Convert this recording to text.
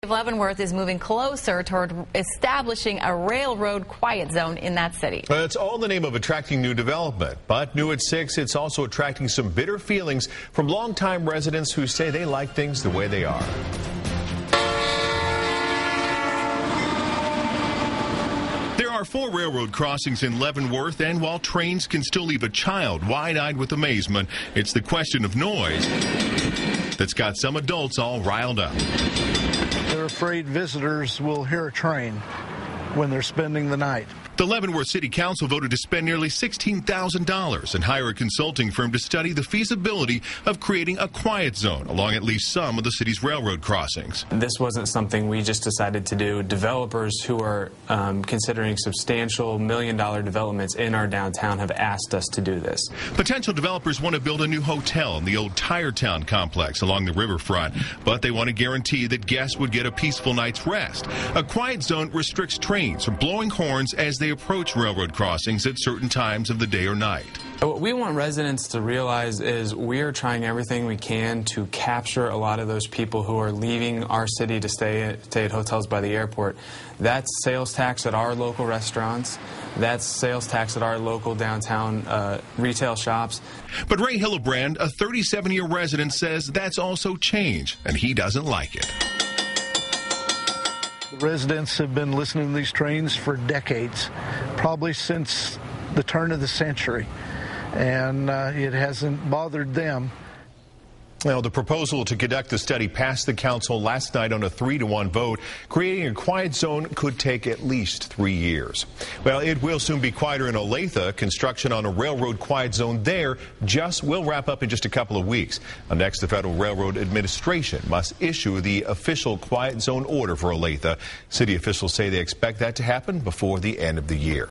Leavenworth is moving closer toward establishing a railroad quiet zone in that city. It's all in the name of attracting new development. But new at 6, it's also attracting some bitter feelings from longtime residents who say they like things the way they are. There are 4 railroad crossings in Leavenworth, and while trains can still leave a child wide-eyed with amazement, it's the question of noise that's got some adults all riled up. They're afraid visitors will hear a train when they're spending the night. The Leavenworth City Council voted to spend nearly $16,000 and hire a consulting firm to study the feasibility of creating a quiet zone along at least some of the city's railroad crossings. This wasn't something we just decided to do. Developers who are considering substantial million-dollar developments in our downtown have asked us to do this. Potential developers want to build a new hotel in the old Tire Town complex along the riverfront, but they want to guarantee that guests would get a peaceful night's rest. A quiet zone restricts trains from blowing horns as they approach railroad crossings at certain times of the day or night. What we want residents to realize is we are trying everything we can to capture a lot of those people who are leaving our city to stay at hotels by the airport. That's sales tax at our local restaurants. That's sales tax at our local downtown retail shops. But Ray Hillebrand, a 37-year resident, says that's also change, and he doesn't like it. The residents have been listening to these trains for decades, probably since the turn of the century, and it hasn't bothered them. Well, the proposal to conduct the study passed the council last night on a 3-to-1 vote. Creating a quiet zone could take at least 3 years. Well, it will soon be quieter in Olathe. Construction on a railroad quiet zone there will wrap up in just a couple of weeks. Next, the Federal Railroad Administration must issue the official quiet zone order for Olathe. City officials say they expect that to happen before the end of the year.